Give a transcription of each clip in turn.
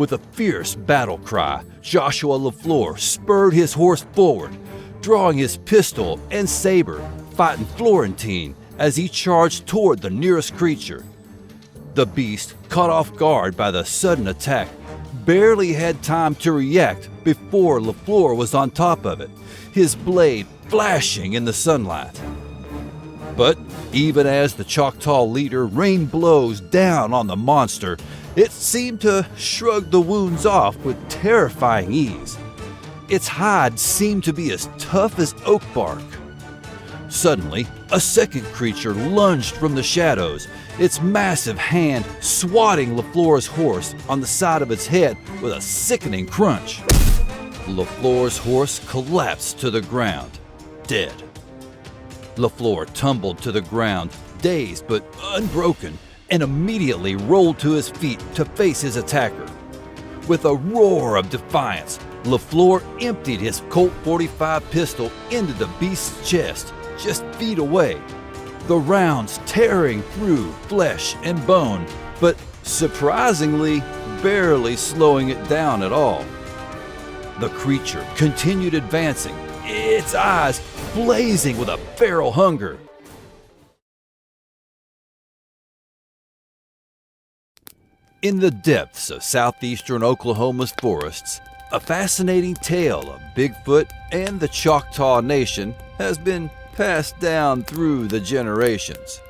With a fierce battle cry, Joshua LaFleur spurred his horse forward, drawing his pistol and saber, fighting Florentine as he charged toward the nearest creature. The beast, caught off guard by the sudden attack, barely had time to react before LaFleur was on top of it, his blade flashing in the sunlight. But even as the Choctaw leader rained blows down on the monster, it seemed to shrug the wounds off with terrifying ease. Its hide seemed to be as tough as oak bark. Suddenly, a second creature lunged from the shadows, its massive hand swatting LaFleur's horse on the side of its head with a sickening crunch. LaFleur's horse collapsed to the ground, dead. LaFleur tumbled to the ground, dazed but unbroken, and immediately rolled to his feet to face his attacker. With a roar of defiance, LaFleur emptied his Colt .45 pistol into the beast's chest, just feet away, the rounds tearing through flesh and bone, but surprisingly, barely slowing it down at all. The creature continued advancing, its eyes blazing with a feral hunger. In the depths of southeastern Oklahoma's forests, a fascinating tale of Bigfoot and the Choctaw Nation has been passed down through the generations.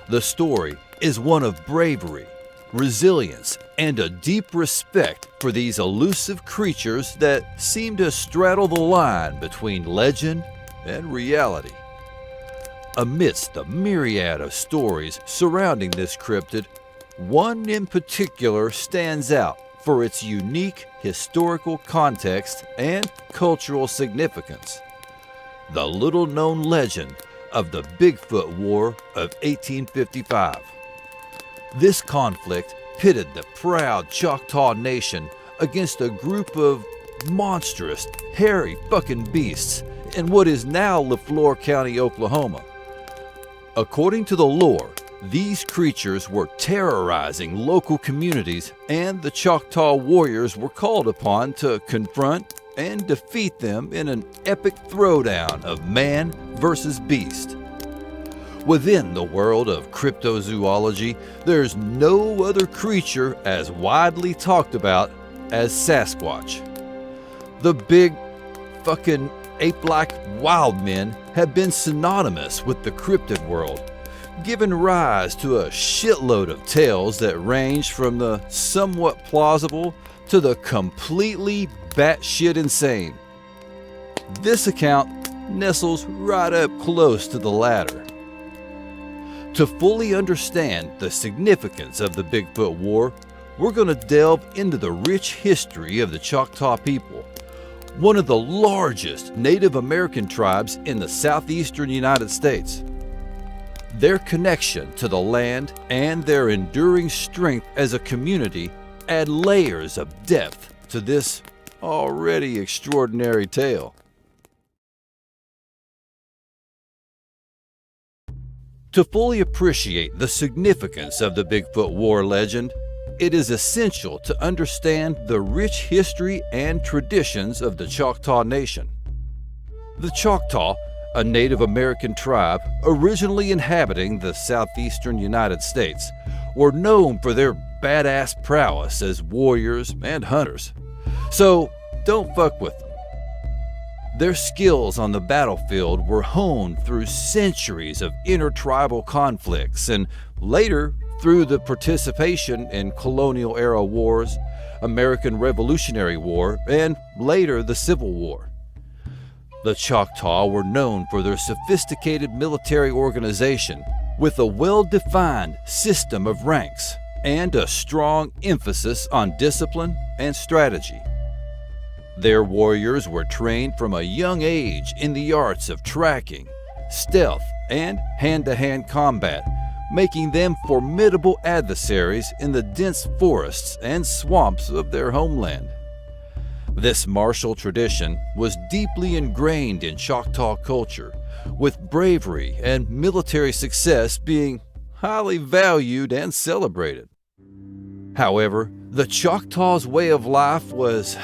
The story is one of bravery, resilience, and a deep respect for these elusive creatures that seem to straddle the line between legend and reality. Amidst the myriad of stories surrounding this cryptid, one in particular stands out for its unique historical context and cultural significance: the little-known legend of the Bigfoot War of 1855. This conflict pitted the proud Choctaw Nation against a group of monstrous, hairy fucking beasts in what is now LaFleur County, Oklahoma. According to the lore, these creatures were terrorizing local communities, and the Choctaw warriors were called upon to confront and defeat them in an epic throwdown of man versus beast. Within the world of cryptozoology, there's no other creature as widely talked about as Sasquatch. The big fucking ape-like wild men have been synonymous with the cryptid world, giving rise to a shitload of tales that range from the somewhat plausible to the completely batshit insane. This account nestles right up close to the latter. To fully understand the significance of the Bigfoot War, we're going to delve into the rich history of the Choctaw people, one of the largest Native American tribes in the southeastern United States. Their connection to the land and their enduring strength as a community add layers of depth to this already extraordinary tale. To fully appreciate the significance of the Bigfoot War legend, it is essential to understand the rich history and traditions of the Choctaw Nation. The Choctaw, a Native American tribe originally inhabiting the southeastern United States, were known for their badass prowess as warriors and hunters. So don't fuck with them. Their skills on the battlefield were honed through centuries of intertribal conflicts and later through the participation in colonial-era wars, American Revolutionary War, and later the Civil War. The Choctaw were known for their sophisticated military organization with a well-defined system of ranks and a strong emphasis on discipline and strategy. Their warriors were trained from a young age in the arts of tracking, stealth, and hand-to-hand combat, making them formidable adversaries in the dense forests and swamps of their homeland. This martial tradition was deeply ingrained in Choctaw culture, with bravery and military success being highly valued and celebrated. However, The Choctaws' way of life was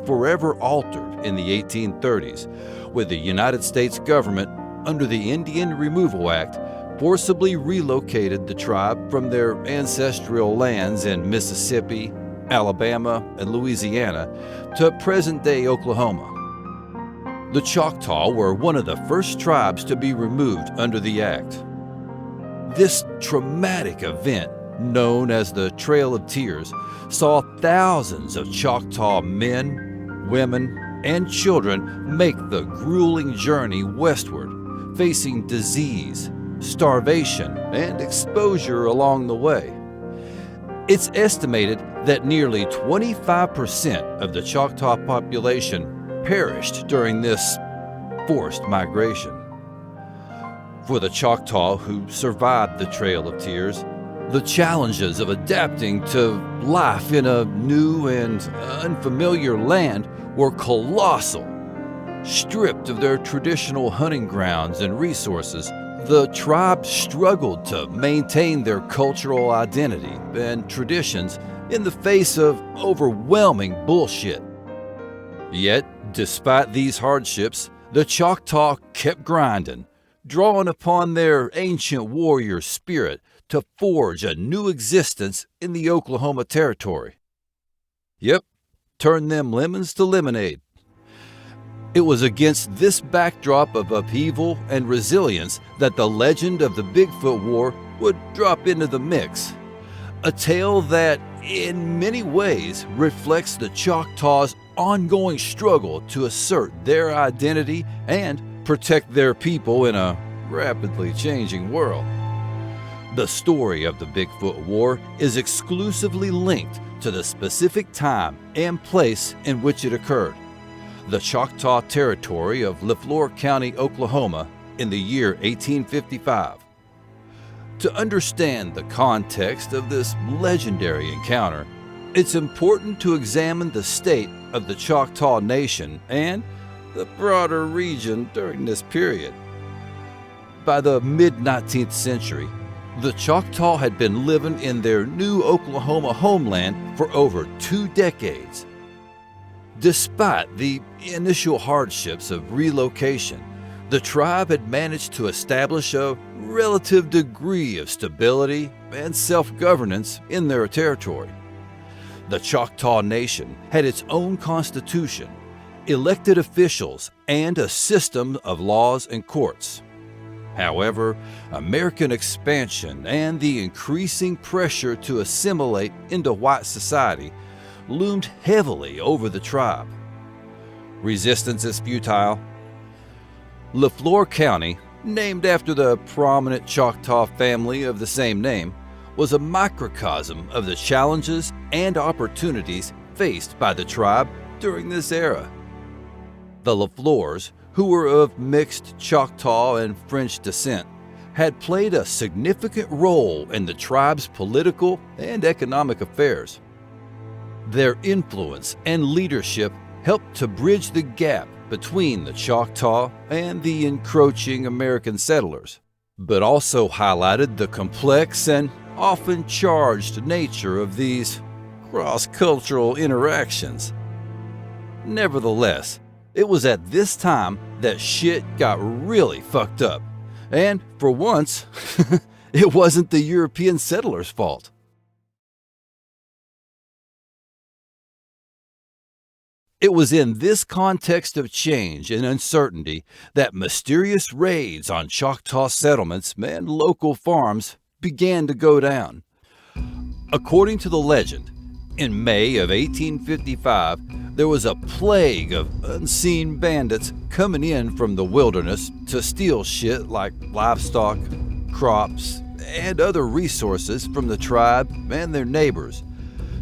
forever altered in the 1830s, with the United States government, under the Indian Removal Act, forcibly relocated the tribe from their ancestral lands in Mississippi, Alabama, and Louisiana to present-day Oklahoma. The Choctaw were one of the first tribes to be removed under the act. This traumatic event, known as the Trail of Tears, saw thousands of Choctaw men, women, and children make the grueling journey westward, facing disease, starvation, and exposure along the way. It's estimated that nearly 25% of the Choctaw population perished during this forced migration. For the Choctaw who survived the Trail of Tears, the challenges of adapting to life in a new and unfamiliar land were colossal. Stripped of their traditional hunting grounds and resources, the tribe struggled to maintain their cultural identity and traditions in the face of overwhelming bullshit. Yet, despite these hardships, the Choctaw kept grinding, drawing upon their ancient warrior spirit to forge a new existence in the Oklahoma Territory. Yep, turn them lemons to lemonade. It was against this backdrop of upheaval and resilience that the legend of the Bigfoot War would drop into the mix. A tale that, in many ways, reflects the Choctaws' ongoing struggle to assert their identity and protect their people in a rapidly changing world. The story of the Bigfoot War is exclusively linked to the specific time and place in which it occurred, the Choctaw Territory of Leflore County, Oklahoma, in the year 1855. To understand the context of this legendary encounter, it's important to examine the state of the Choctaw Nation and the broader region during this period. By the mid-19th century, the Choctaw had been living in their new Oklahoma homeland for over 2 decades. Despite the initial hardships of relocation, the tribe had managed to establish a relative degree of stability and self-governance in their territory. The Choctaw Nation had its own constitution, elected officials, and a system of laws and courts. However, American expansion and the increasing pressure to assimilate into white society loomed heavily over the tribe. Resistance is futile. Leflore County, named after the prominent Choctaw family of the same name, was a microcosm of the challenges and opportunities faced by the tribe during this era. The Leflores, who were of mixed Choctaw and French descent, had played a significant role in the tribe's political and economic affairs. Their influence and leadership helped to bridge the gap between the Choctaw and the encroaching American settlers, but also highlighted the complex and often charged nature of these cross-cultural interactions. Nevertheless, it was at this time that shit got really fucked up, and for once, it wasn't the European settlers' fault. It was in this context of change and uncertainty that mysterious raids on Choctaw settlements and local farms began to go down. According to the legend, in May of 1855, there was a plague of unseen bandits coming in from the wilderness to steal shit like livestock, crops, and other resources from the tribe and their neighbors,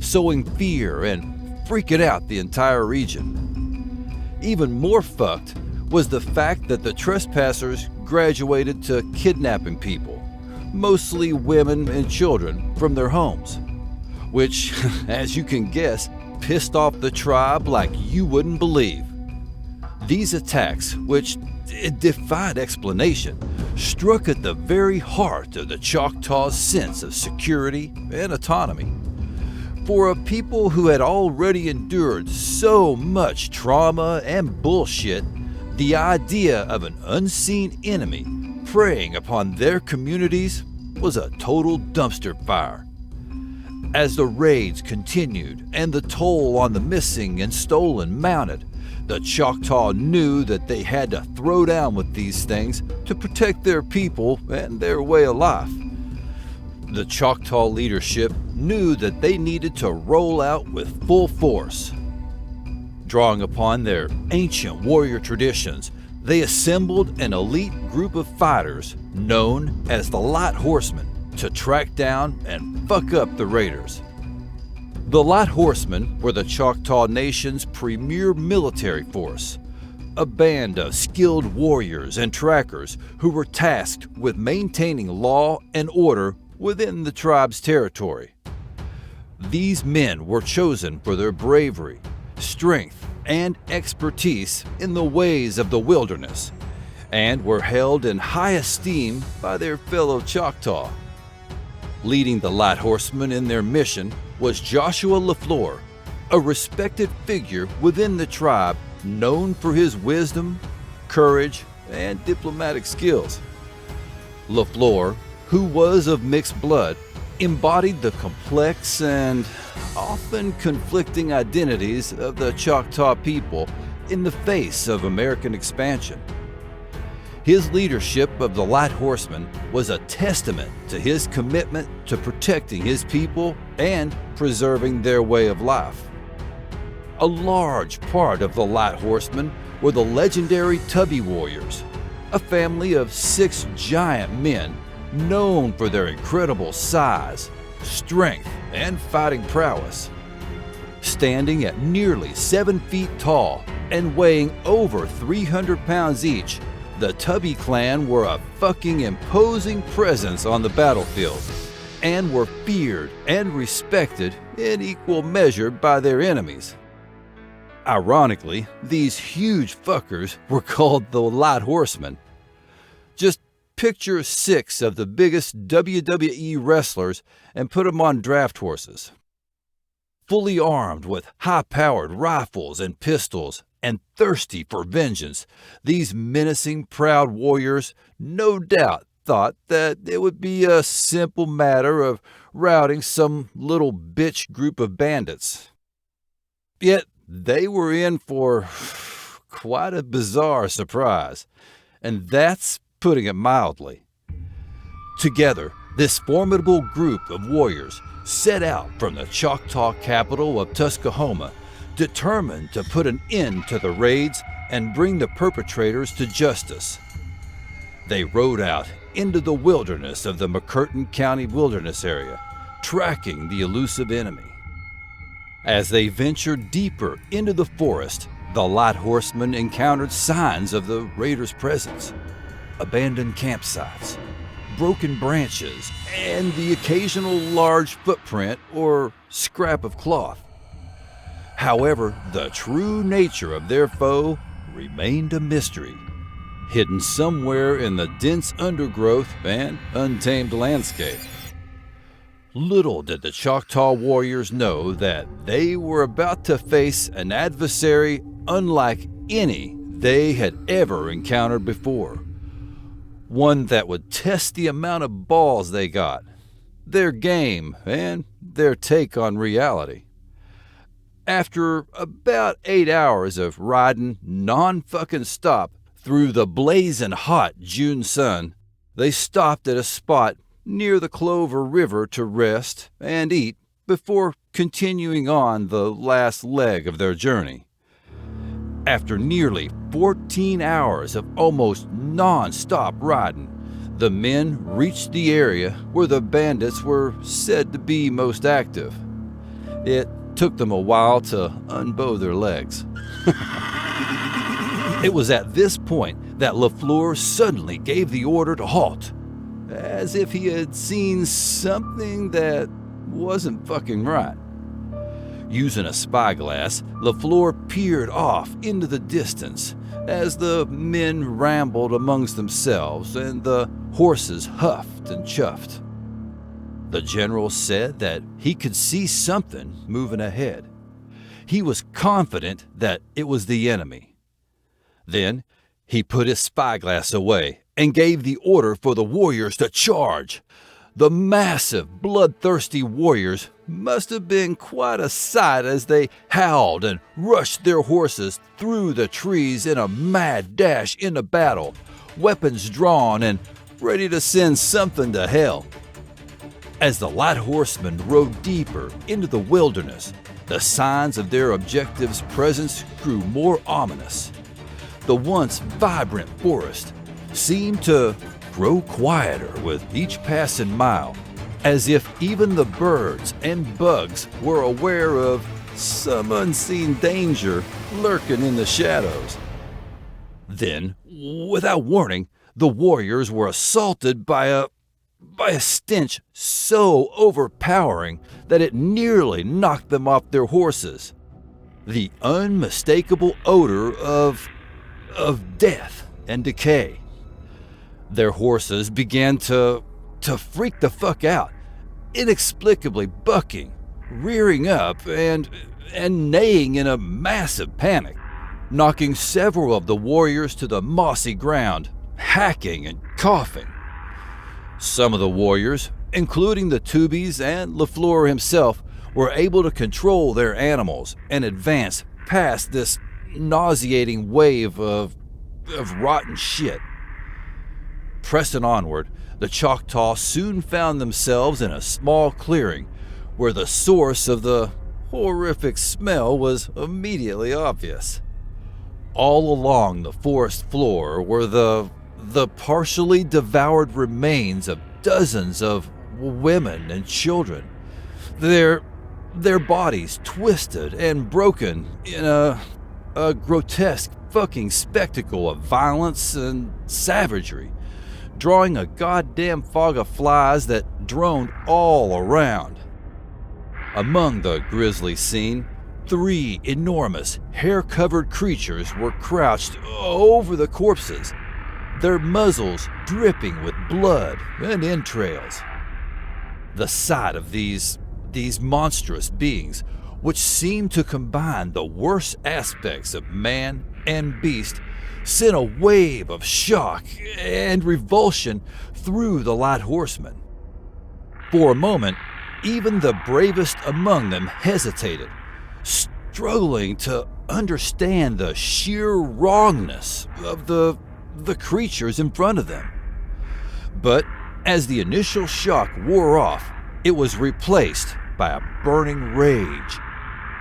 sowing fear and freaking out the entire region. Even more fucked was the fact that the trespassers graduated to kidnapping people, mostly women and children, from their homes, which, as you can guess, pissed off the tribe like you wouldn't believe. These attacks, which defied explanation, struck at the very heart of the Choctaws' sense of security and autonomy. For a people who had already endured so much trauma and bullshit, the idea of an unseen enemy preying upon their communities was a total dumpster fire. As the raids continued and the toll on the missing and stolen mounted, the Choctaw knew that they had to throw down with these things to protect their people and their way of life. The Choctaw leadership knew that they needed to roll out with full force. Drawing upon their ancient warrior traditions, they assembled an elite group of fighters known as the Light Horsemen to track down and fuck up the raiders. The Light Horsemen were the Choctaw Nation's premier military force, a band of skilled warriors and trackers who were tasked with maintaining law and order within the tribe's territory. These men were chosen for their bravery, strength, and expertise in the ways of the wilderness, and were held in high esteem by their fellow Choctaw. Leading the Light Horsemen in their mission was Joshua LaFleur, a respected figure within the tribe known for his wisdom, courage, and diplomatic skills. LaFleur, who was of mixed blood, embodied the complex and often conflicting identities of the Choctaw people in the face of American expansion. His leadership of the Light Horsemen was a testament to his commitment to protecting his people and preserving their way of life. A large part of the Light Horsemen were the legendary Tubby Warriors, a family of 6 giant men known for their incredible size, strength, and fighting prowess. Standing at nearly 7 feet tall and weighing over 300 pounds each, the Tubby clan were a fucking imposing presence on the battlefield and were feared and respected in equal measure by their enemies. Ironically, these huge fuckers were called the Light Horsemen. Just picture 6 of the biggest WWE wrestlers and put them on draft horses. Fully armed with high-powered rifles and pistols and thirsty for vengeance, these menacing, proud warriors no doubt thought that it would be a simple matter of routing some little bitch group of bandits. Yet they were in for quite a bizarre surprise, and that's putting it mildly. Together, this formidable group of warriors set out from the Choctaw capital of Tuskahoma, determined to put an end to the raids and bring the perpetrators to justice. They rode out into the wilderness of the McCurtain County Wilderness area, tracking the elusive enemy. As they ventured deeper into the forest, the Light Horsemen encountered signs of the raiders' presence: abandoned campsites, broken branches, and the occasional large footprint or scrap of cloth. However, the true nature of their foe remained a mystery, hidden somewhere in the dense undergrowth and untamed landscape. Little did the Choctaw warriors know that they were about to face an adversary unlike any they had ever encountered before. One that would test the amount of balls they got, their game, and their take on reality. After about 8 hours of riding non-fucking stop through the blazing hot June sun, they stopped at a spot near the Clover River to rest and eat before continuing on the last leg of their journey. After nearly 14 hours of almost non-stop riding, the men reached the area where the bandits were said to be most active. It took them a while to unbow their legs. It was at this point that LaFleur suddenly gave the order to halt, as if he had seen something that wasn't fucking right. Using a spyglass, LaFleur peered off into the distance as the men rambled amongst themselves and the horses huffed and chuffed. The general said that he could see something moving ahead. He was confident that it was the enemy. Then he put his spyglass away and gave the order for the warriors to charge. The massive, bloodthirsty warriors must have been quite a sight as they howled and rushed their horses through the trees in a mad dash into battle, weapons drawn and ready to send something to hell. As the light horsemen rode deeper into the wilderness, the signs of their objective's presence grew more ominous. The once vibrant forest seemed to grow quieter with each passing mile, as if even the birds and bugs were aware of some unseen danger lurking in the shadows. Then, without warning, the warriors were assaulted by a stench so overpowering that it nearly knocked them off their horses. The unmistakable odor of death and decay. Their horses began to freak the fuck out, inexplicably bucking, rearing up, and neighing in a massive panic, knocking several of the warriors to the mossy ground, hacking and coughing. Some of the warriors, including the Tubies and LaFleur himself, were able to control their animals and advance past this nauseating wave of rotten shit. Pressing onward, the Choctaw soon found themselves in a small clearing where the source of the horrific smell was immediately obvious. All along the forest floor were the partially devoured remains of dozens of women and children, their bodies twisted and broken in a grotesque fucking spectacle of violence and savagery, drawing a goddamn fog of flies that droned all around. Among the grisly scene, 3 enormous, hair-covered creatures were crouched over the corpses, their muzzles dripping with blood and entrails. The sight of these monstrous beings, which seemed to combine the worst aspects of man and beast, sent a wave of shock and revulsion through the light horsemen. For a moment, even the bravest among them hesitated, struggling to understand the sheer wrongness of the creatures in front of them. But as the initial shock wore off, it was replaced by a burning rage,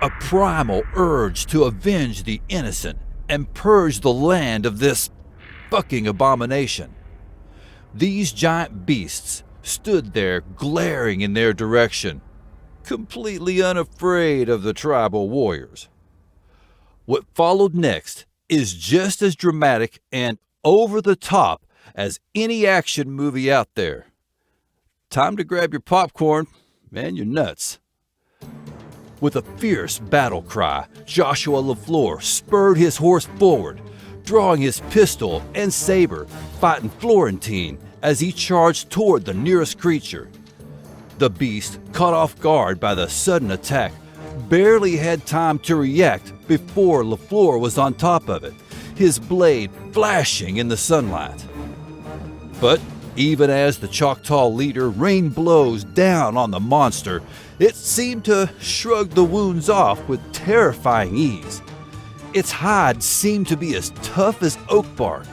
a primal urge to avenge the innocent and purge the land of this fucking abomination. These giant beasts stood there glaring in their direction, completely unafraid of the tribal warriors. What followed next is just as dramatic and over the top as any action movie out there. Time to grab your popcorn and your nuts. With a fierce battle cry, Joshua LaFleur spurred his horse forward, drawing his pistol and saber, fighting Florentine as he charged toward the nearest creature. The beast, caught off guard by the sudden attack, barely had time to react before LaFleur was on top of it, his blade flashing in the sunlight. But even as the Choctaw leader rained blows down on the monster, it seemed to shrug the wounds off with terrifying ease. Its hide seemed to be as tough as oak bark.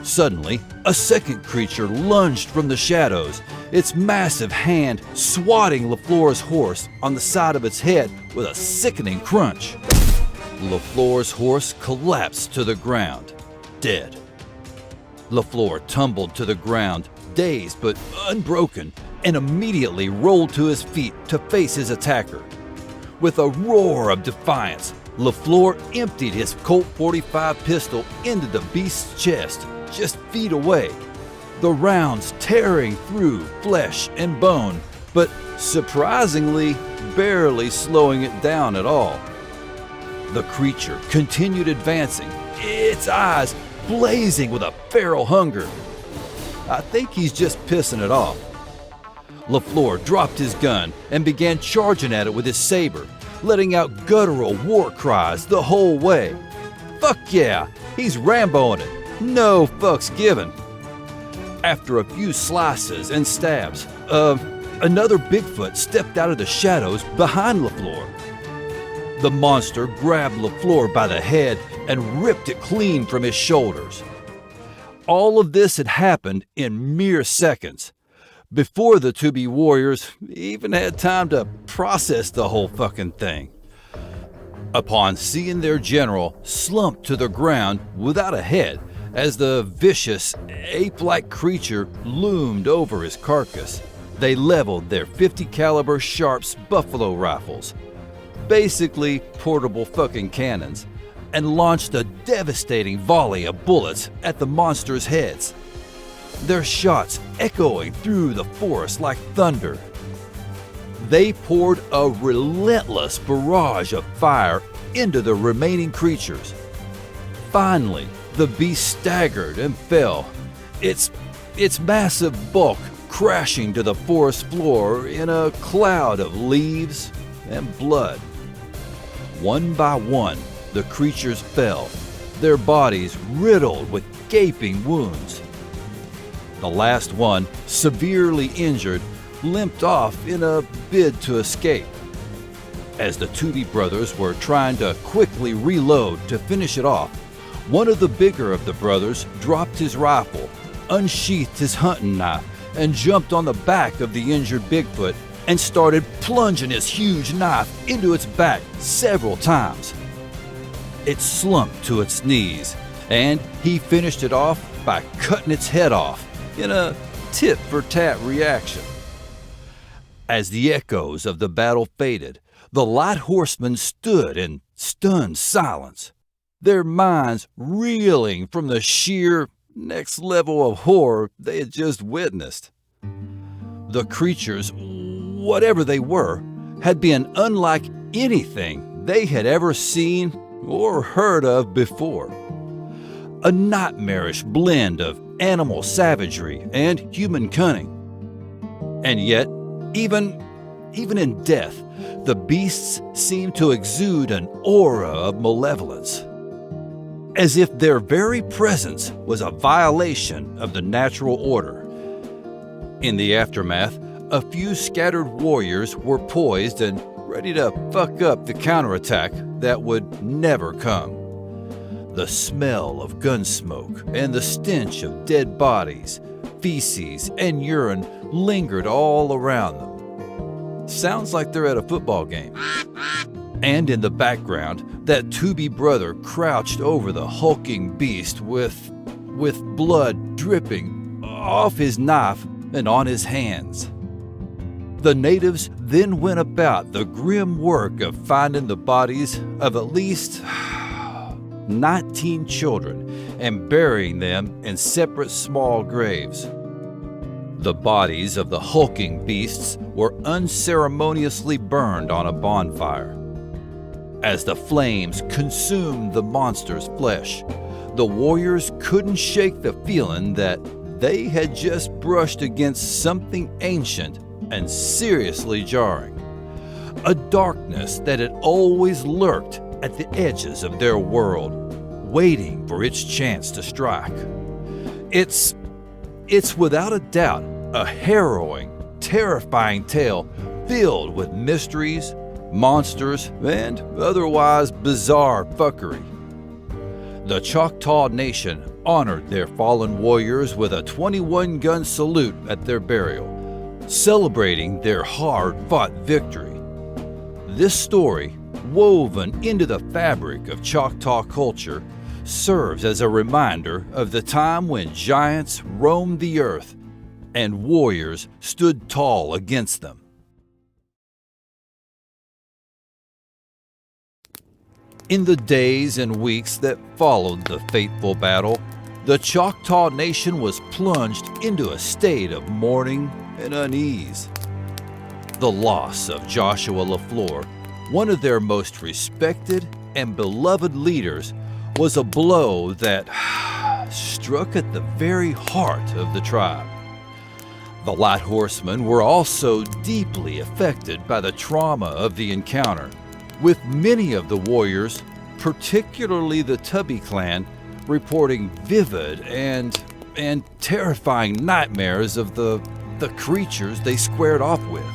Suddenly, a second creature lunged from the shadows, its massive hand swatting LaFleur's horse on the side of its head with a sickening crunch. LaFleur's horse collapsed to the ground, dead. LaFleur tumbled to the ground, dazed but unbroken, and immediately rolled to his feet to face his attacker. With a roar of defiance, LaFleur emptied his Colt .45 pistol into the beast's chest, just feet away, the rounds tearing through flesh and bone, but surprisingly barely slowing it down at all. The creature continued advancing, its eyes blazing with a feral hunger. I think he's just pissing it off. LaFleur dropped his gun and began charging at it with his saber, letting out guttural war cries the whole way. Fuck yeah, he's Ramboing it. No fucks given. After a few slices and stabs, another Bigfoot stepped out of the shadows behind LaFleur. The monster grabbed LaFleur by the head and ripped it clean from his shoulders. All of this had happened in mere seconds, before the to-be warriors even had time to process the whole fucking thing. Upon seeing their general slump to the ground without a head as the vicious, ape-like creature loomed over his carcass, they leveled their .50 caliber Sharps buffalo rifles, basically portable fucking cannons, and launched a devastating volley of bullets at the monster's heads, their shots echoing through the forest like thunder. They poured a relentless barrage of fire into the remaining creatures. Finally, the beast staggered and fell, its massive bulk crashing to the forest floor in a cloud of leaves and blood. One by one, the creatures fell, their bodies riddled with gaping wounds. The last one, severely injured, limped off in a bid to escape. As the Tootie brothers were trying to quickly reload to finish it off, one of the bigger of the brothers dropped his rifle, unsheathed his hunting knife, and jumped on the back of the injured Bigfoot and started plunging his huge knife into its back several times. It slumped to its knees, and he finished it off by cutting its head off in a tit-for-tat reaction. As the echoes of the battle faded, the light horsemen stood in stunned silence, their minds reeling from the sheer next level of horror they had just witnessed. The creatures, whatever they were, had been unlike anything they had ever seen or heard of before. A nightmarish blend of animal savagery and human cunning. And yet, even in death, the beasts seemed to exude an aura of malevolence, as if their very presence was a violation of the natural order. In the aftermath, a few scattered warriors were poised and ready to fuck up the counterattack that would never come. The smell of gun smoke and the stench of dead bodies, feces, and urine lingered all around them. Sounds like they're at a football game. And in the background, that Tooby brother crouched over the hulking beast with blood dripping off his knife and on his hands. The natives then went about the grim work of finding the bodies of at least 19 children and burying them in separate small graves. The bodies of the hulking beasts were unceremoniously burned on a bonfire. As the flames consumed the monster's flesh, the warriors couldn't shake the feeling that they had just brushed against something ancient and seriously jarring. A darkness that had always lurked at the edges of their world, waiting for its chance to strike. It's without a doubt a harrowing, terrifying tale filled with mysteries, monsters, and otherwise bizarre fuckery. The Choctaw Nation honored their fallen warriors with a 21-gun salute at their burial, celebrating their hard-fought victory. This story, woven into the fabric of Choctaw culture, serves as a reminder of the time when giants roamed the earth and warriors stood tall against them. In the days and weeks that followed the fateful battle, the Choctaw Nation was plunged into a state of mourning and unease. The loss of Joshua LaFleur, one of their most respected and beloved leaders, was a blow that struck at the very heart of the tribe. The Light Horsemen were also deeply affected by the trauma of the encounter, with many of the warriors, particularly the Tubby clan, reporting vivid and terrifying nightmares of the creatures they squared off with.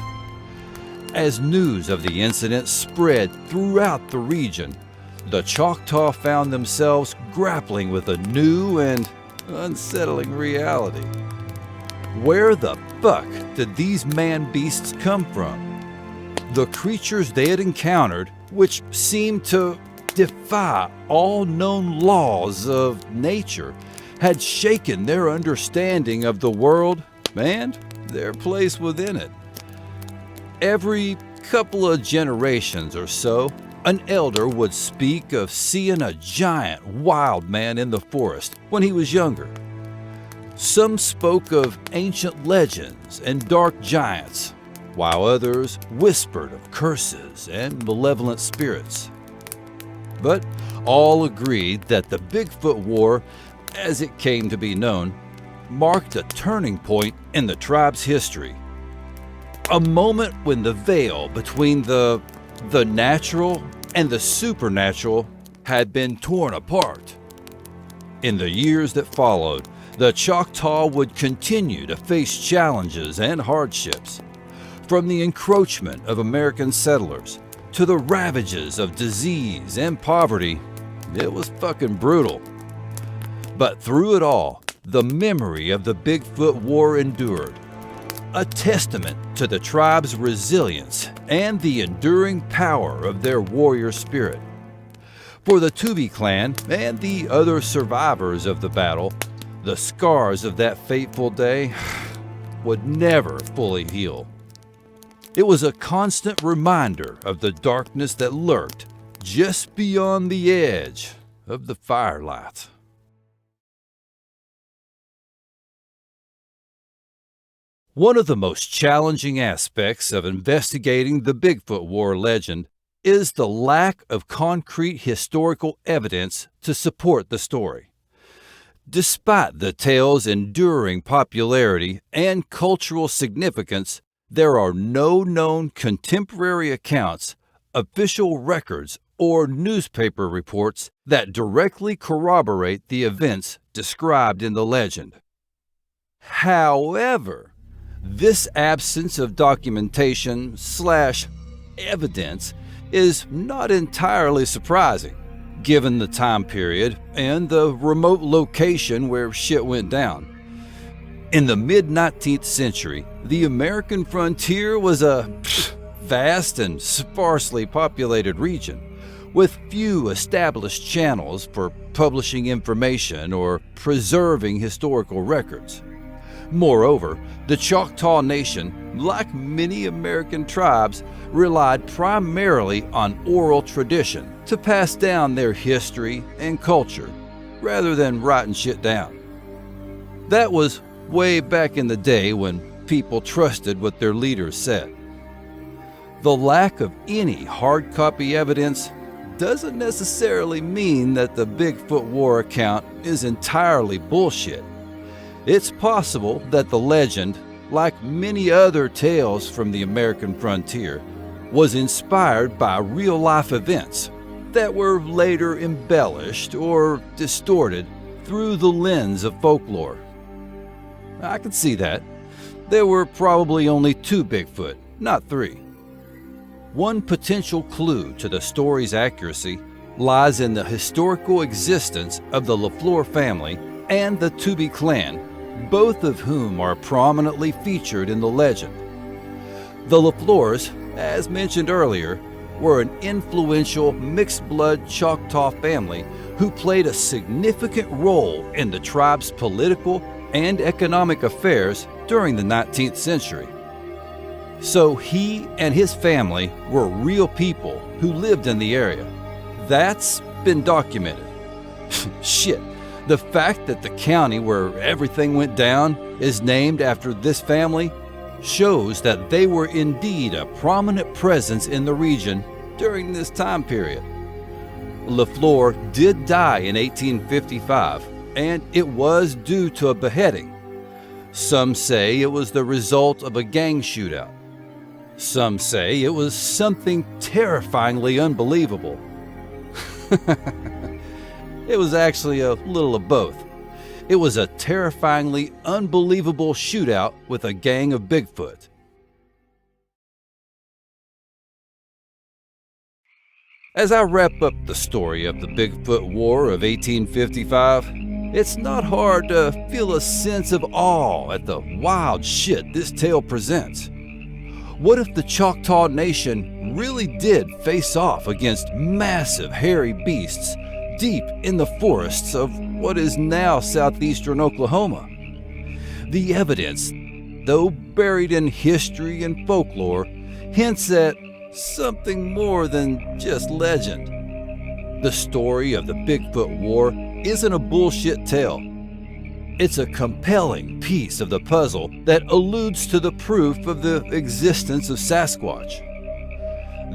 As news of the incident spread throughout the region, the Choctaw found themselves grappling with a new and unsettling reality. Where the fuck did these man-beasts come from? The creatures they had encountered, which seemed to defy all known laws of nature, had shaken their understanding of the world and their place within it. Every couple of generations or so, an elder would speak of seeing a giant wild man in the forest when he was younger. Some spoke of ancient legends and dark giants, while others whispered of curses and malevolent spirits. But all agreed that the Bigfoot War, as it came to be known, marked a turning point in the tribe's history. A moment when the veil between the natural and the supernatural had been torn apart. In the years that followed, the Choctaw would continue to face challenges and hardships. From the encroachment of American settlers to the ravages of disease and poverty, it was fucking brutal. But through it all, the memory of the Bigfoot War endured, a testament to the tribe's resilience and the enduring power of their warrior spirit. For the Tubby clan and the other survivors of the battle, the scars of that fateful day would never fully heal. It was a constant reminder of the darkness that lurked just beyond the edge of the firelight. One of the most challenging aspects of investigating the Bigfoot War legend is the lack of concrete historical evidence to support the story. Despite the tale's enduring popularity and cultural significance, there are no known contemporary accounts, official records, or newspaper reports that directly corroborate the events described in the legend. However, this absence of documentation/evidence is not entirely surprising, given the time period and the remote location where shit went down. In the mid-19th century, the American frontier was a vast and sparsely populated region, with few established channels for publishing information or preserving historical records. Moreover, the Choctaw Nation, like many American tribes, relied primarily on oral tradition to pass down their history and culture, rather than writing shit down. That was way back in the day when people trusted what their leaders said. The lack of any hard copy evidence doesn't necessarily mean that the Bigfoot War account is entirely bullshit. It's possible that the legend, like many other tales from the American frontier, was inspired by real-life events that were later embellished or distorted through the lens of folklore. I can see that. There were probably only 2 Bigfoot, not 3. One potential clue to the story's accuracy lies in the historical existence of the LaFleur family and the Tubby clan, both of whom are prominently featured in the legend. The LaFleurs, as mentioned earlier, were an influential mixed-blood Choctaw family who played a significant role in the tribe's political and economic affairs during the 19th century. So he and his family were real people who lived in the area. That's been documented. Shit. The fact that the county where everything went down is named after this family shows that they were indeed a prominent presence in the region during this time period. LaFleur did die in 1855, and it was due to a beheading. Some say it was the result of a gang shootout. Some say it was something terrifyingly unbelievable. It was actually a little of both. It was a terrifyingly unbelievable shootout with a gang of Bigfoot. As I wrap up the story of the Bigfoot War of 1855, it's not hard to feel a sense of awe at the wild shit this tale presents. What if the Choctaw Nation really did face off against massive hairy beasts deep in the forests of what is now southeastern Oklahoma? The evidence, though buried in history and folklore, hints at something more than just legend. The story of the Bigfoot War isn't a bullshit tale. It's a compelling piece of the puzzle that alludes to the proof of the existence of Sasquatch.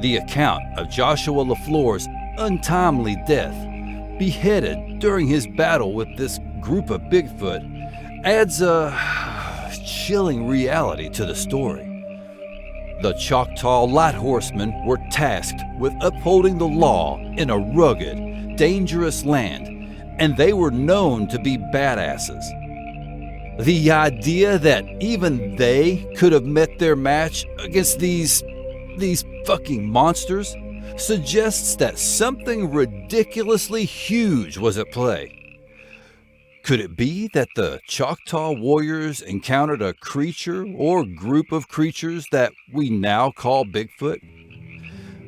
The account of Joshua LaFleur's untimely death, beheaded during his battle with this group of Bigfoot, adds a chilling reality to the story. The Choctaw Light Horsemen were tasked with upholding the law in a rugged, dangerous land, and they were known to be badasses. The idea that even they could have met their match against these fucking monsters suggests that something ridiculously huge was at play. Could it be that the Choctaw warriors encountered a creature or group of creatures that we now call Bigfoot?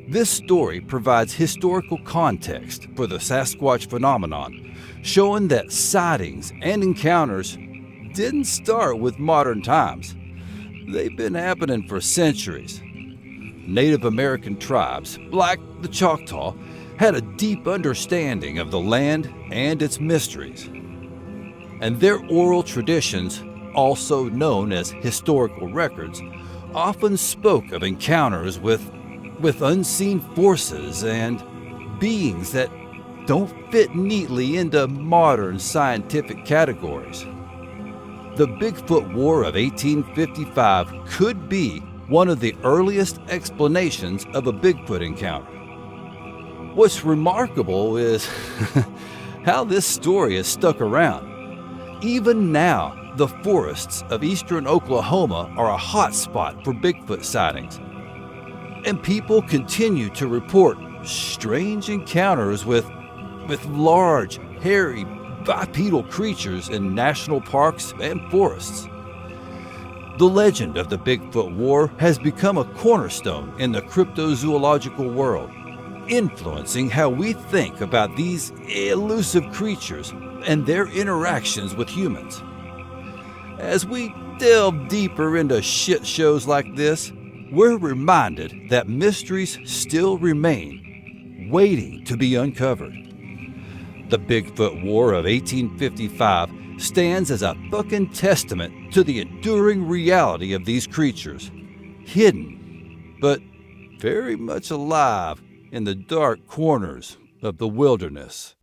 This story provides historical context for the Sasquatch phenomenon, showing that sightings and encounters didn't start with modern times. They've been happening for centuries. Native American tribes, like the Choctaw, had a deep understanding of the land and its mysteries. And their oral traditions, also known as historical records, often spoke of encounters with unseen forces and beings that don't fit neatly into modern scientific categories. The Bigfoot War of 1855 could be one of the earliest explanations of a Bigfoot encounter. What's remarkable is how this story has stuck around. Even now, the forests of eastern Oklahoma are a hot spot for Bigfoot sightings. And people continue to report strange encounters with large, hairy, bipedal creatures in national parks and forests. The legend of the Bigfoot War has become a cornerstone in the cryptozoological world, influencing how we think about these elusive creatures and their interactions with humans. As we delve deeper into shit shows like this, we're reminded that mysteries still remain, waiting to be uncovered. The Bigfoot War of 1855 stands as a fucking testament to the enduring reality of these creatures, hidden, but very much alive in the dark corners of the wilderness.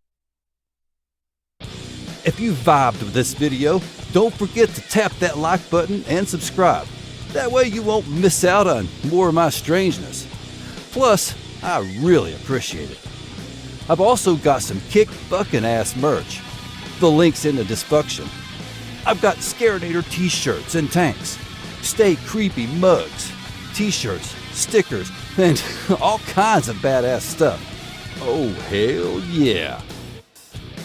If you vibed with this video, don't forget to tap that like button and subscribe. That way you won't miss out on more of my strangeness. Plus, I really appreciate it. I've also got some kick-fucking-ass merch. The link's in the description. I've got Scarinator t-shirts and tanks, Stay Creepy mugs, t-shirts, stickers, and all kinds of badass stuff. Oh, hell yeah.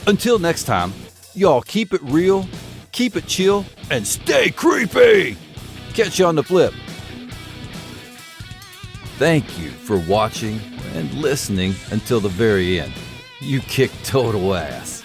Until next time, y'all keep it real, keep it chill, and stay creepy! Catch you on the flip. Thank you for watching and listening until the very end. You kick total ass.